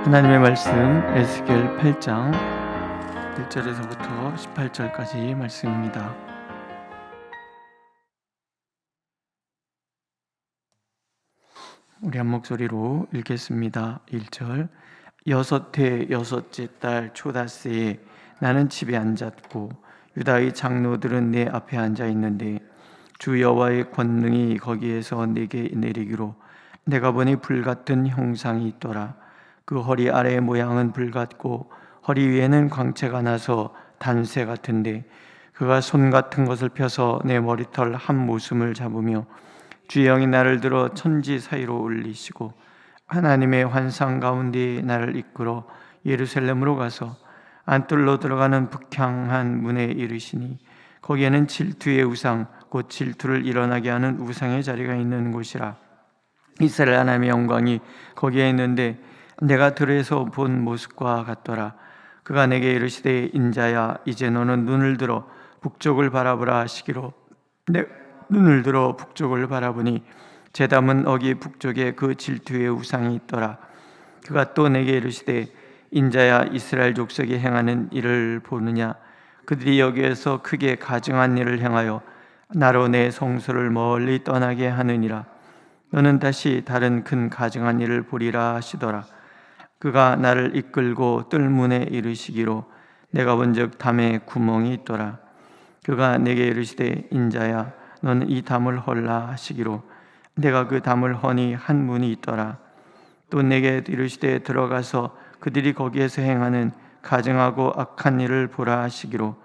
하나님의 말씀 에스겔 8장 1절에서부터 18절까지 말씀입니다. 우리 한 목소리로 읽겠습니다. 1절. 여섯 해 여섯째 달 초다새에 나는 집에 앉았고 유다의 장로들은 내 앞에 앉아 있는데 주 여호와의 권능이 거기에서 내게 내리기로 내가 보니 불같은 형상이 있더라. 그 허리 아래의 모양은 불같고 허리 위에는 광채가 나서 단쇠 같은데 그가 손 같은 것을 펴서 내 머리털 한 모숨을 잡으며 주의 영이 나를 들어 천지 사이로 올리시고 하나님의 환상 가운데 나를 이끌어 예루살렘으로 가서 안뜰로 들어가는 북향한 문에 이르시니 거기에는 질투의 우상 곧 질투를 일어나게 하는 우상의 자리가 있는 곳이라. 이스라엘 하나님의 영광이 거기에 있는데 내가 들에서 본 모습과 같더라. 그가 내게 이르시되 인자야 이제 너는 눈을 들어 북쪽을 바라보라 하시기로 내 눈을 들어 북쪽을 바라보니 제 담은 어기 북쪽에 그 질투의 우상이 있더라. 그가 또 내게 이르시되 인자야 이스라엘 족속이 행하는 일을 보느냐. 그들이 여기에서 크게 가증한 일을 행하여 나로 내 성소를 멀리 떠나게 하느니라. 너는 다시 다른 큰 가증한 일을 보리라 하시더라. 그가 나를 이끌고 뜰문에 이르시기로 내가 본즉 담에 구멍이 있더라. 그가 내게 이르시되 인자야 너는 이 담을 헐라 하시기로 내가 그 담을 허니 한 문이 있더라. 또 내게 이르시되 들어가서 그들이 거기에서 행하는 가증하고 악한 일을 보라 하시기로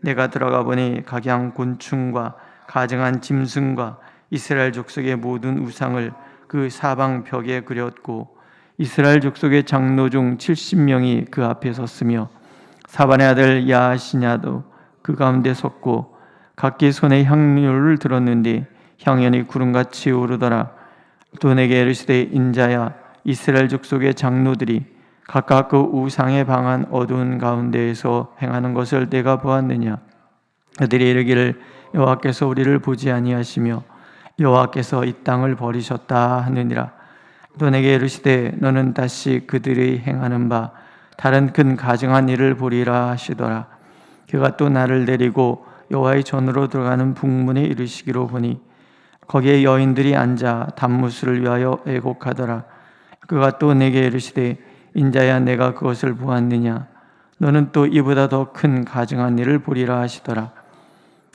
내가 들어가 보니 각양 곤충과 가증한 짐승과 이스라엘 족속의 모든 우상을 그 사방 벽에 그렸고 이스라엘 족속의 장로 중 70명이 그 앞에 섰으며 사반의 아들 야시냐도 그 가운데 섰고 각기 손에 향료를 들었는데 향연이 구름같이 오르더라. 또 내게 이르시되 인자야 이스라엘 족속의 장로들이 각각 그 우상에 방한 어두운 가운데에서 행하는 것을 내가 보았느냐. 그들이 이르기를 여호와께서 우리를 보지 아니하시며 여호와께서 이 땅을 버리셨다 하느니라. 또 내게 이르시되 너는 다시 그들이 행하는 바 다른 큰 가증한 일을 보리라 하시더라. 그가 또 나를 데리고 여호와의 전으로 들어가는 북문에 이르시기로 보니 거기에 여인들이 앉아 단무술을 위하여 애곡하더라. 그가 또 내게 이르시되 인자야 내가 그것을 보았느냐. 너는 또 이보다 더 큰 가증한 일을 보리라 하시더라.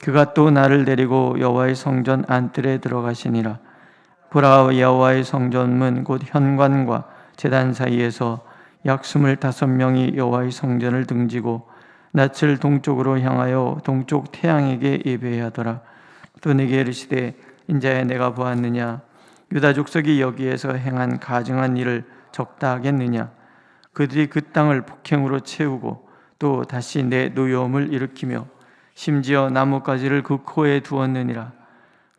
그가 또 나를 데리고 여호와의 성전 안뜰에 들어가시니라. 보라 여호와의 성전문 곧 현관과 제단 사이에서 약 25명이 여호와의 성전을 등지고 낯을 동쪽으로 향하여 동쪽 태양에게 예배하더라. 또 내게 이르시되 인자야 내가 보았느냐. 유다 족속이 여기에서 행한 가증한 일을 적다 하겠느냐. 그들이 그 땅을 폭행으로 채우고 또 다시 내 노여움을 일으키며 심지어 나뭇가지를 그 코에 두었느니라.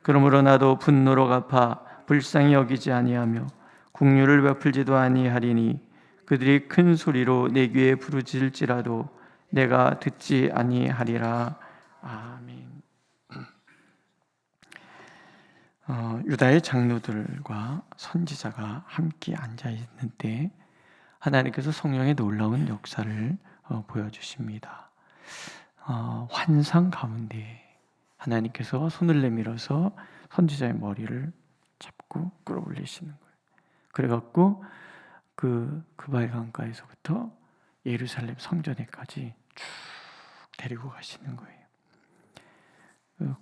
그러므로 나도 분노로 갚아 불쌍히 여기지 아니하며 국류를 베풀지도 아니하리니 그들이 큰 소리로 내 귀에 부르짖을지라도 내가 듣지 아니하리라. 아멘. 유다의 장로들과 선지자가 함께 앉아 있는데 하나님께서 성령의 놀라운 역사를 보여주십니다. 환상 가운데 하나님께서 손을 내밀어서 선지자의 머리를 잡고 끌어올리시는 거예요. 그래갖고 그 발강가에서부터 예루살렘 성전에까지 쭉 데리고 가시는 거예요.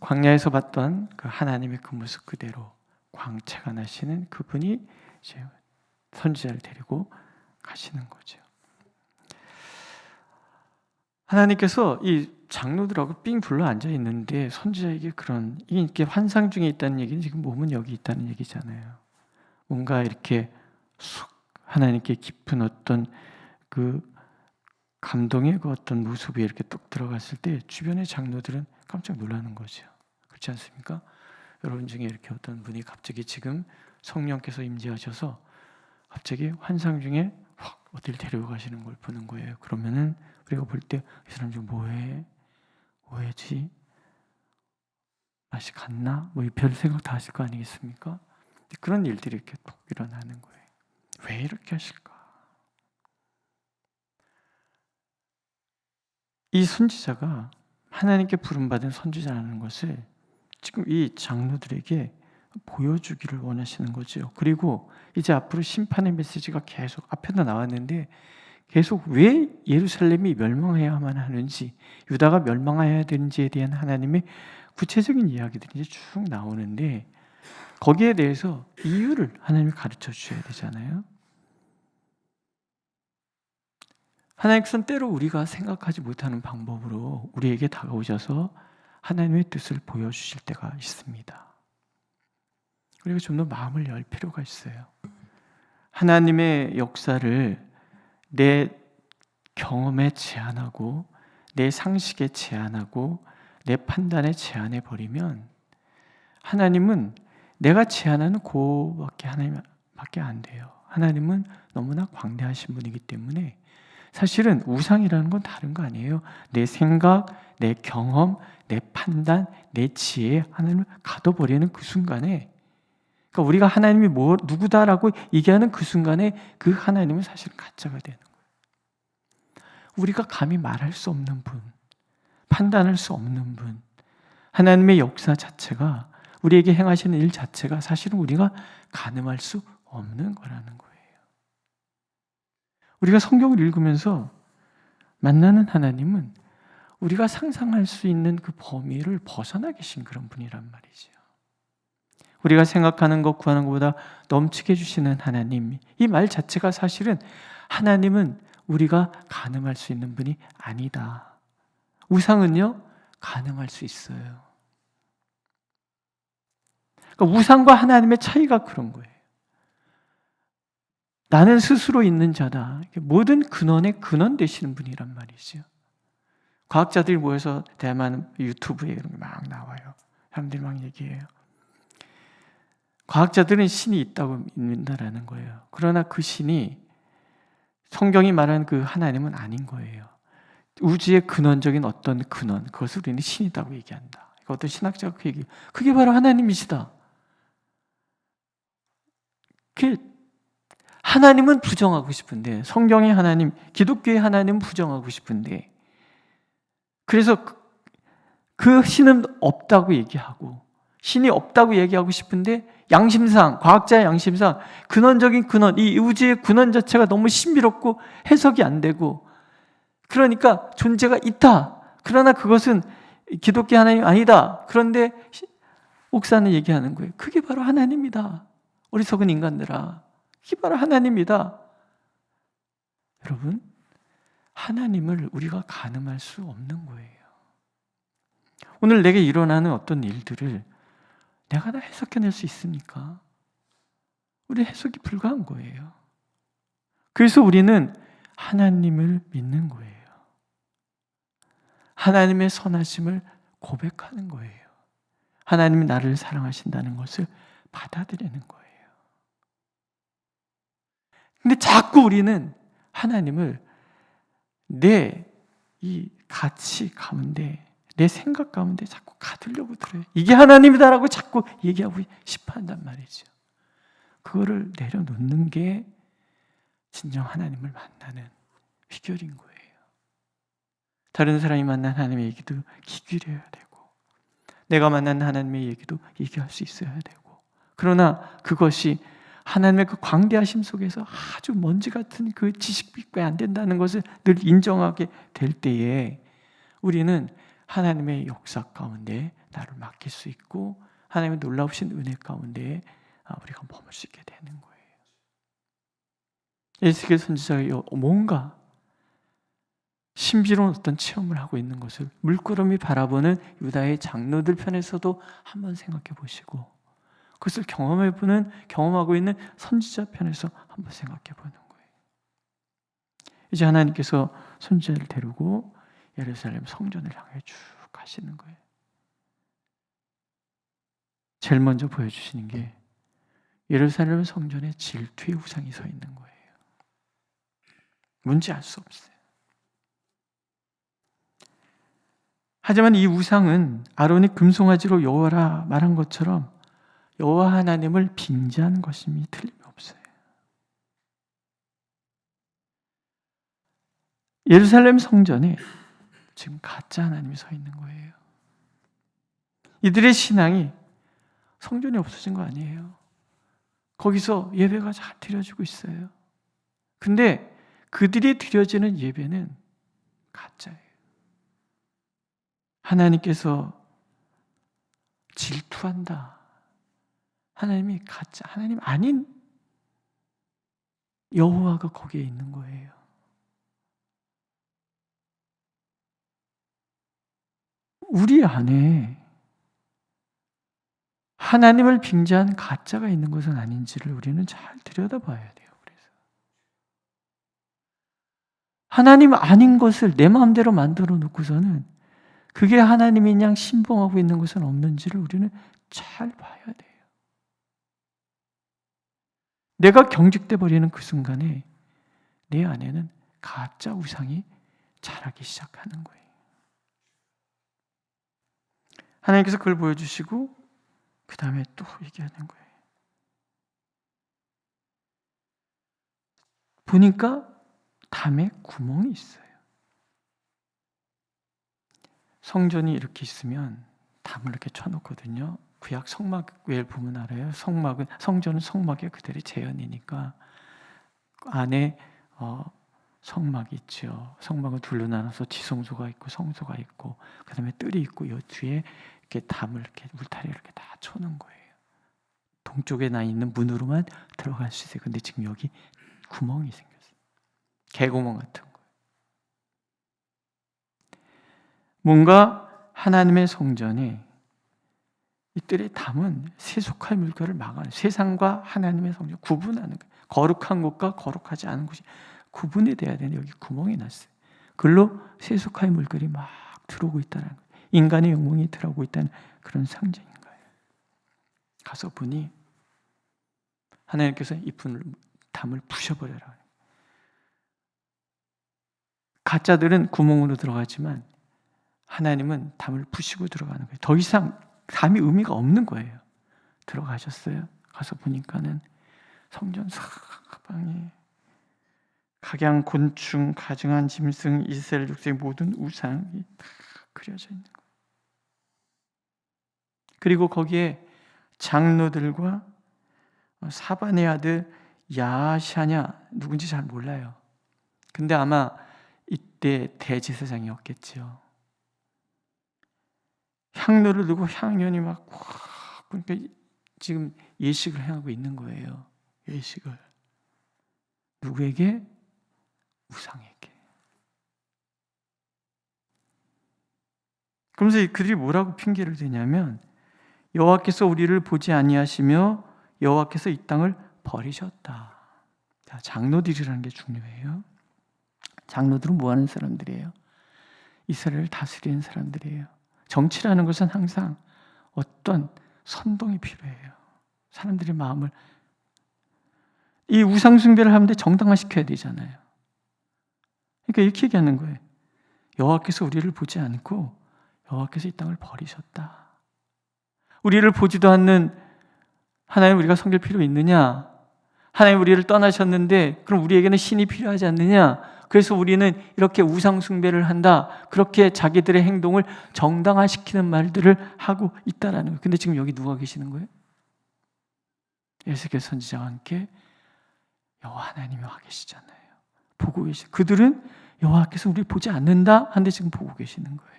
광야에서 봤던 그 하나님의 그 모습 그대로 광채가 나시는 그분이 이제 선지자를 데리고 가시는 거죠. 하나님께서 이 장로들하고 삥 둘러 앉아 있는데 선지자에게 이게 환상 중에 있다는 얘기는 지금 몸은 여기 있다는 얘기잖아요. 뭔가 이렇게 쑥 하나님께 깊은 어떤 그 감동의 그 어떤 모습이 이렇게 뚝 들어갔을 때 주변의 장로들은 깜짝 놀라는 거죠. 그렇지 않습니까? 여러분 중에 이렇게 어떤 분이 갑자기 지금 성령께서 임재하셔서 갑자기 환상 중에 확 어딜 데리고 가시는 걸 보는 거예요. 그러면은 우리가 볼 때 이 사람 지금 뭐해? 뭐해지? 맛이 갔나? 뭐 별 생각 다 하실 거 아니겠습니까? 그런 일들이 이렇게 톡 일어나는 거예요. 왜 이렇게 하실까? 이 선지자가 하나님께 부름받은 선지자라는 것을 지금 이 장로들에게 보여주기를 원하시는 거죠. 그리고 이제 앞으로 심판의 메시지가 계속 앞에도 나왔는데 계속 왜 예루살렘이 멸망해야만 하는지, 유다가 멸망해야 되는지에 대한 하나님의 구체적인 이야기들이 이제 쭉 나오는데 거기에 대해서 이유를 하나님이 가르쳐 주셔야 되잖아요. 하나님께서는 때로 우리가 생각하지 못하는 방법으로 우리에게 다가오셔서 하나님의 뜻을 보여주실 때가 있습니다. 우리가 좀 더 마음을 열 필요가 있어요. 하나님의 역사를 내 경험에 제한하고 내 상식에 제한하고 내 판단에 제한해 버리면 하나님은 내가 제한하는 그밖에 하나님밖에 안 돼요. 하나님은 너무나 광대하신 분이기 때문에 사실은 우상이라는 건 다른 거 아니에요. 내 생각, 내 경험, 내 판단, 내 지혜에 하나님을 가둬버리는 그 순간에, 그러니까 우리가 하나님이 누구다라고 얘기하는 그 순간에 그 하나님은 사실은 가짜가 되는 거예요. 우리가 감히 말할 수 없는 분, 판단할 수 없는 분, 하나님의 역사 자체가, 우리에게 행하시는 일 자체가 사실은 우리가 가늠할 수 없는 거라는 거예요. 우리가 성경을 읽으면서 만나는 하나님은 우리가 상상할 수 있는 그 범위를 벗어나 계신 그런 분이란 말이죠. 우리가 생각하는 것, 구하는 것보다 넘치게 해주시는 하나님, 이 말 자체가 사실은 하나님은 우리가 가늠할 수 있는 분이 아니다. 우상은요, 가늠할 수 있어요. 그러니까 우상과 하나님의 차이가 그런 거예요. 나는 스스로 있는 자다. 모든 근원의 근원 되시는 분이란 말이죠. 과학자들이 모여서 대만 유튜브에 이런 게 막 나와요. 사람들이 막 얘기해요. 과학자들은 신이 있다고 믿는다라는 거예요. 그러나 그 신이 성경이 말하는 그 하나님은 아닌 거예요. 우주의 근원적인 어떤 근원, 그것을 우리는 신이라고 얘기한다. 어떤 신학자가 그 얘기해요. 그게 바로 하나님이시다. 하나님은 부정하고 싶은데, 성경의 하나님, 기독교의 하나님은 부정하고 싶은데, 그래서 그 신은 없다고 얘기하고, 신이 없다고 얘기하고 싶은데 양심상, 과학자의 양심상 근원적인 근원, 이 우주의 근원 자체가 너무 신비롭고 해석이 안 되고, 그러니까 존재가 있다. 그러나 그것은 기독교 하나님 아니다. 그런데 옥사는 얘기하는 거예요. 그게 바로 하나님이다. 어리석은 인간들아, 그게 바로 하나님이다. 여러분, 하나님을 우리가 가늠할 수 없는 거예요. 오늘 내게 일어나는 어떤 일들을 내가 다 해석해낼 수 있습니까? 우리 해석이 불가한 거예요. 그래서 우리는 하나님을 믿는 거예요. 하나님의 선하심을 고백하는 거예요. 하나님이 나를 사랑하신다는 것을 받아들이는 거예요. 근데 자꾸 우리는 하나님을 내 이 가치 가운데, 내 생각 가운데 자꾸 가두려고 들어요. 이게 하나님이다라고 자꾸 얘기하고 싶어 한단 말이죠. 그거를 내려놓는 게 진정 하나님을 만나는 비결인 거예요. 다른 사람이 만난 하나님의 얘기도 귀 기울여야 되고, 내가 만난 하나님의 얘기도 얘기할 수 있어야 되고, 그러나 그것이 하나님의 그 광대하심 속에서 아주 먼지 같은 그 지식밖에 안 된다는 것을 늘 인정하게 될 때에 우리는 하나님의 역사 가운데 나를 맡길 수 있고, 하나님의 놀라우신 은혜 가운데 우리가 머물 수 있게 되는 거예요. 에스겔 선지자가 뭔가 신비로운 어떤 체험을 하고 있는 것을 물끄러미 바라보는 유다의 장로들 편에서도 한번 생각해 보시고, 그것을 경험하고 있는 선지자 편에서 한번 생각해 보는 거예요. 이제 하나님께서 선지자를 데리고 예루살렘 성전을 향해 쭉 가시는 거예요. 제일 먼저 보여주시는 게 예루살렘 성전에 질투의 우상이 서 있는 거예요. 뭔지 알 수 없어요. 하지만 이 우상은 아론이 금송아지로 여호와라 말한 것처럼 여호와 하나님을 빙자하는 것임이 틀림없어요. 예루살렘 성전에 지금 가짜 하나님이 서 있는 거예요. 이들의 신앙이 성전이 없어진 거 아니에요. 거기서 예배가 잘 드려지고 있어요. 근데 그들이 드려지는 예배는 가짜예요. 하나님께서 질투한다. 하나님이 가짜, 하나님 아닌 여호와가 거기에 있는 거예요. 우리 안에 하나님을 빙자한 가짜가 있는 것은 아닌지를 우리는 잘 들여다봐야 돼요. 그래서 하나님 아닌 것을 내 마음대로 만들어 놓고서는 그게 하나님인 양 신봉하고 있는 것은 없는지를 우리는 잘 봐야 돼요. 내가 경직돼 버리는 그 순간에 내 안에는 가짜 우상이 자라기 시작하는 거예요. 하나님께서 그걸 보여주시고 그 다음에 또 얘기하는 거예요. 보니까 담에 구멍이 있어요. 성전이 이렇게 있으면 담을 이렇게 쳐놓거든요. 구약 성막을 보면 알아요. 성전은 성막의 그대로 재현이니까 안에 성막이 있죠. 성막을 둘로 나눠서 지성소가 있고 성소가 있고 그다음에 뜰이 있고 이 뒤에 이렇게 담을 이렇게 울타리를 이렇게 다 쳐놓은 거예요. 동쪽에 나 있는 문으로만 들어갈 수 있어요. 근데 지금 여기 구멍이 생겼어요. 개구멍 같은 거. 뭔가 하나님의 성전에 이 뜰에 담은 세속할 물결을 막아요. 세상과 하나님의 성전 구분하는 거예요. 거룩한 곳과 거룩하지 않은 곳이 구분이 돼야 되는데 여기 구멍이 났어요. 그걸로 세속할 물결이 막 들어오고 있다는 거예요. 인간의 영광이 들어오고 있다는 그런 상징인 거예요. 가서 보니 하나님께서 이 담을 부셔버려라. 가짜들은 구멍으로 들어가지만 하나님은 담을 부시고 들어가는 거예요. 더 이상 담이 의미가 없는 거예요. 들어가셨어요. 가서 보니까는 성전 사방에 각양 곤충, 가증한 짐승, 이스라엘 족속의 모든 우상이 다 그려져 있는 거예요. 그리고 거기에 장로들과 사반의 아들 야샤냐 누군지 잘 몰라요. 근데 아마 이때 대제사장이었겠죠. 향로를 들고 향연이 막 그러니까 지금 예식을 행하고 있는 거예요. 예식을 누구에게? 우상에게. 그러면서 그들이 뭐라고 핑계를 대냐면 여호와께서 우리를 보지 아니하시며 여호와께서 이 땅을 버리셨다. 자, 장로들이라는 게 중요해요. 장로들은 뭐 하는 사람들이에요? 이스라엘을 다스리는 사람들이에요. 정치라는 것은 항상 어떤 선동이 필요해요. 사람들의 마음을 이 우상 숭배를 하는데 정당화시켜야 되잖아요. 그러니까 이렇게 얘기하는 거예요. 여호와께서 우리를 보지 않고 여호와께서 이 땅을 버리셨다. 우리를 보지도 않는 하나님 우리가 섬길 필요 있느냐? 하나님 우리를 떠나셨는데 그럼 우리에게는 신이 필요하지 않느냐? 그래서 우리는 이렇게 우상 숭배를 한다. 그렇게 자기들의 행동을 정당화시키는 말들을 하고 있다라는 거예요. 근데 지금 여기 누가 계시는 거예요? 에스겔 선지자와 함께 여호와 하나님이 와 계시잖아요. 보고 그들은 여호와께서 우리를 보지 않는다 하는데 지금 보고 계시는 거예요.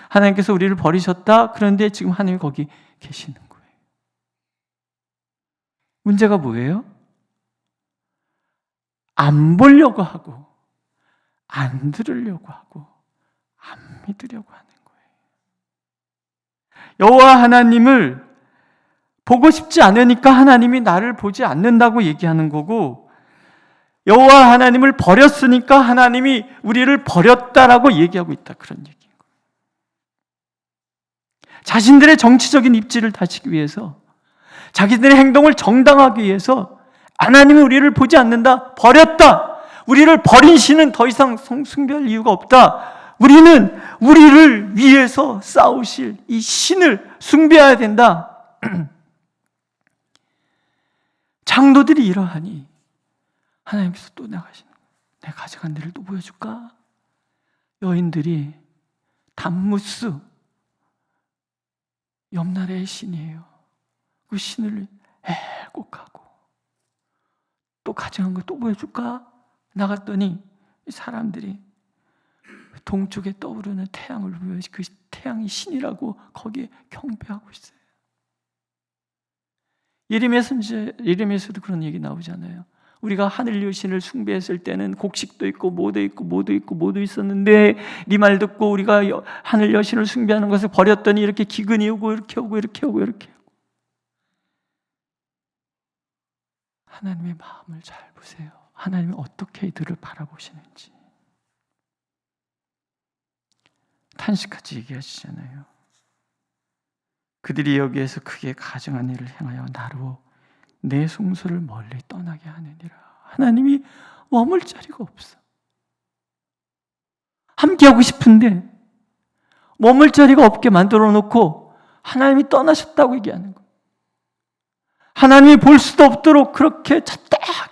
하나님께서 우리를 버리셨다. 그런데 지금 하나님이 거기 계시는 거예요. 문제가 뭐예요? 안 보려고 하고 안 들으려고 하고 안 믿으려고 하는 거예요. 여호와 하나님을 보고 싶지 않으니까 하나님이 나를 보지 않는다고 얘기하는 거고 여호와 하나님을 버렸으니까 하나님이 우리를 버렸다라고 얘기하고 있다. 그런 얘기인 거예요. 자신들의 정치적인 입지를 다지기 위해서 자기들의 행동을 정당하기 위해서 하나님이 우리를 보지 않는다. 버렸다. 우리를 버린 신은 더 이상 숭배할 이유가 없다. 우리는 우리를 위해서 싸우실 이 신을 숭배해야 된다. 장로들이 이러하니 하나님께서 또 나가시는 거예요. 내가 가져간 데를 또 보여줄까? 여인들이 담무스, 옆나라의 신이에요. 그 신을 애곡하고, 또 가정한 거 또 보여줄까? 나갔더니 이 사람들이 동쪽에 떠오르는 태양을 보여, 그 태양이 신이라고 거기에 경배하고 있어요. 예레미야서도 그런 얘기 나오잖아요. 우리가 하늘 여신을 숭배했을 때는 곡식도 있고 모도 있었는데 네 말 듣고 우리가 하늘 여신을 숭배하는 것을 버렸더니 이렇게 기근이 오고 이렇게 오고. 하나님의 마음을 잘 보세요. 하나님이 어떻게 이들을 바라보시는지. 탄식같이 얘기하시잖아요. 그들이 여기에서 크게 가증한 일을 행하여 나로 내 송소를 멀리 떠나게 하느니라. 하나님이 머물 자리가 없어. 함께하고 싶은데 머물 자리가 없게 만들어 놓고 하나님이 떠나셨다고 얘기하는 거예요. 하나님이 볼 수도 없도록 그렇게 잡다한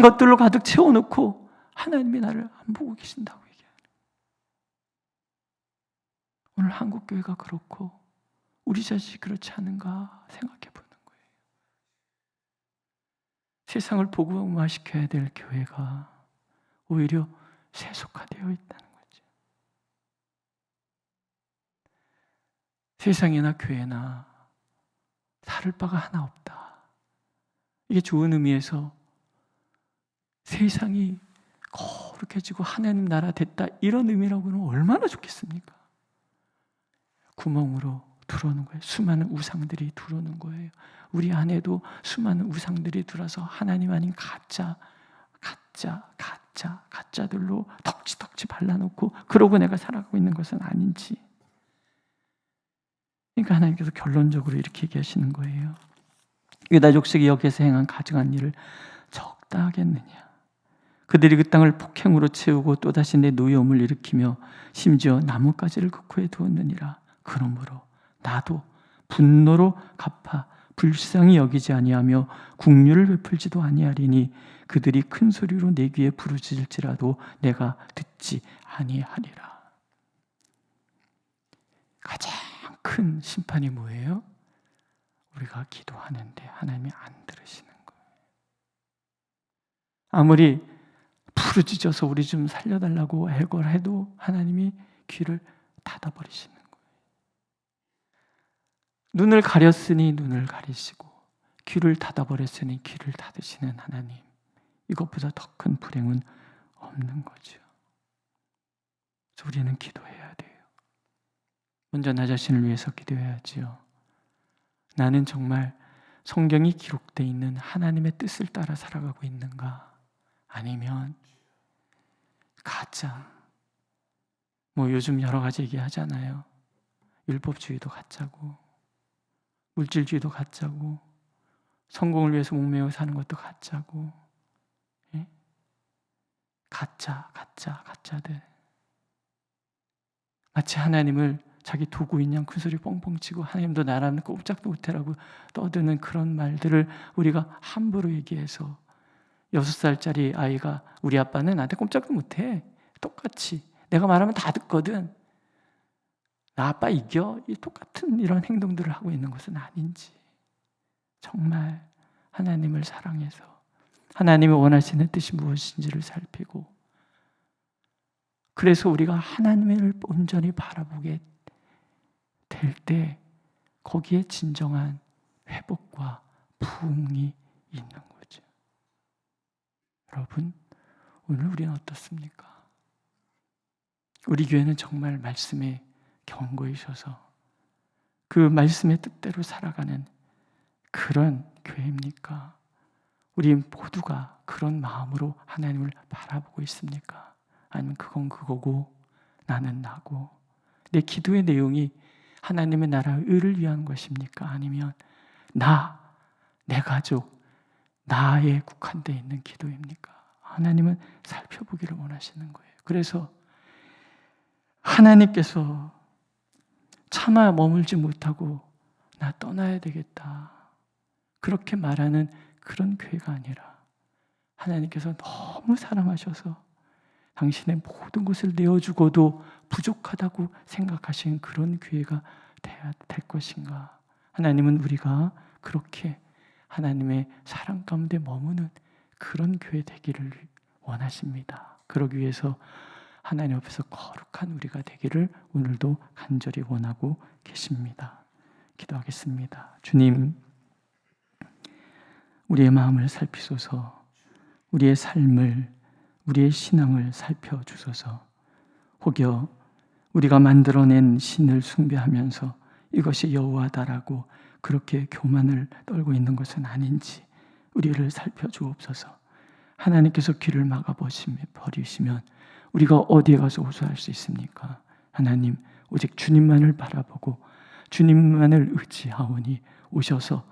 것들로 가득 채워놓고 하나님이 나를 안 보고 계신다고 얘기해요. 오늘 한국교회가 그렇고 우리 자식이 그렇지 않은가 생각해 보는 거예요. 세상을 복음화시켜야 될 교회가 오히려 세속화되어 있다는 거죠. 세상이나 교회나 다를 바가 하나 없다. 이게 좋은 의미에서 세상이 거룩해지고 하나님 나라 됐다, 이런 의미라고는 얼마나 좋겠습니까? 구멍으로 들어오는 거예요. 수많은 우상들이 들어오는 거예요. 우리 안에도 수많은 우상들이 들어서 하나님 아닌 가짜들로 덕지 발라놓고 그러고 내가 살아가고 있는 것은 아닌지. 그러니까 하나님께서 결론적으로 이렇게 얘기하시는 거예요. 유다 족속이 여기에서 행한 가증한 일을 적다 하겠느냐. 그들이 그 땅을 폭행으로 채우고 또다시 내 노여움을 일으키며 심지어 나뭇가지를 그 코에 두었느니라. 그러므로 나도 분노로 갚아 불쌍히 여기지 아니하며 국류를 베풀지도 아니하리니 그들이 큰 소리로 내 귀에 부르짖을지라도 내가 듣지 아니하리라. 가장 큰 심판이 뭐예요? 우리가 기도하는데 하나님이 안 들으시는 거예요. 아무리 부르짖어서 우리 좀 살려달라고 애걸해도 하나님이 귀를 닫아버리시는 거예요. 눈을 가렸으니 눈을 가리시고 귀를 닫아버렸으니 귀를 닫으시는 하나님, 이것보다 더 큰 불행은 없는 거죠. 그래서 우리는 기도해야 돼요. 먼저 나 자신을 위해서 기도해야지요. 나는 정말 성경이 기록되어 있는 하나님의 뜻을 따라 살아가고 있는가? 아니면 가짜, 요즘 여러 가지 얘기하잖아요. 율법주의도 가짜고 물질주의도 가짜고 성공을 위해서 목매어 사는 것도 가짜고, 예? 가짜들. 마치 하나님을 자기 도구인 양 큰 소리 뻥뻥 치고 하나님도 나라는 꼼짝도 못해라고 떠드는 그런 말들을 우리가 함부로 얘기해서 6살짜리 아이가 우리 아빠는 나한테 꼼짝도 못해, 똑같이 내가 말하면 다 듣거든, 나 아빠 이겨, 이 똑같은 이런 행동들을 하고 있는 것은 아닌지, 정말 하나님을 사랑해서 하나님이 원하시는 뜻이 무엇인지를 살피고, 그래서 우리가 하나님을 온전히 바라보게 될 때 거기에 진정한 회복과 부흥이 있는 거죠. 여러분, 오늘 우리는 어떻습니까? 우리 교회는 정말 말씀에 견고해셔서 그 말씀의 뜻대로 살아가는 그런 교회입니까? 우리 모두가 그런 마음으로 하나님을 바라보고 있습니까? 아니면 그건 그거고 나는 나고, 내 기도의 내용이 하나님의 나라의 의를 위한 것입니까? 아니면 내 가족, 나에 국한되어 있는 기도입니까? 하나님은 살펴보기를 원하시는 거예요. 그래서 하나님께서 차마 머물지 못하고 나 떠나야 되겠다, 그렇게 말하는 그런 교회가 아니라 하나님께서 너무 사랑하셔서 당신의 모든 것을 내어주고도 부족하다고 생각하신 그런 교회가 돼야 될 것인가? 하나님은 우리가 그렇게 하나님의 사랑 가운데 머무는 그런 교회 되기를 원하십니다. 그러기 위해서 하나님 앞에서 거룩한 우리가 되기를 오늘도 간절히 원하고 계십니다. 기도하겠습니다. 주님, 우리의 마음을 살피소서. 우리의 삶을, 우리의 신앙을 살펴주소서. 혹여 우리가 만들어낸 신을 숭배하면서 이것이 여호와다라고 그렇게 교만을 떨고 있는 것은 아닌지 우리를 살펴주옵소서. 하나님께서 귀를 막아버리시면 우리가 어디에 가서 호소할 수 있습니까? 하나님, 오직 주님만을 바라보고 주님만을 의지하오니 오셔서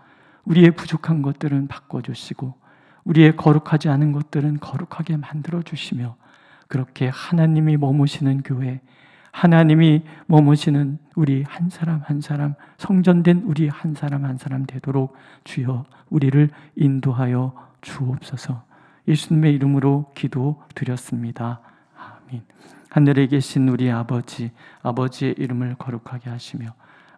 우리의 부족한 것들은 바꿔주시고 우리의 거룩하지 않은 것들은 거룩하게 만들어주시며 그렇게 하나님이 머무시는 교회, 하나님이 머무시는 우리 한 사람 한 사람, 성전된 우리 한 사람 한 사람 되도록 주여 우리를 인도하여 주옵소서. 예수님의 이름으로 기도드렸습니다. 아멘. 하늘에 계신 우리 아버지, 아버지의 이름을 거룩하게 하시며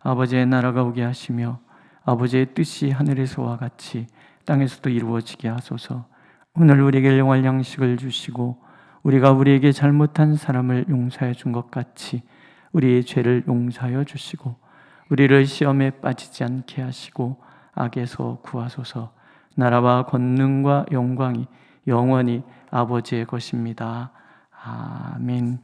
아버지의 나라가 오게 하시며 아버지의 뜻이 하늘에서와 같이 땅에서도 이루어지게 하소서. 오늘 우리에게 일용할 양식을 주시고 우리가 우리에게 잘못한 사람을 용서해 준 것 같이 우리의 죄를 용서하여 주시고 우리를 시험에 빠지지 않게 하시고 악에서 구하소서. 나라와 권능과 영광이 영원히 아버지의 것입니다. 아멘.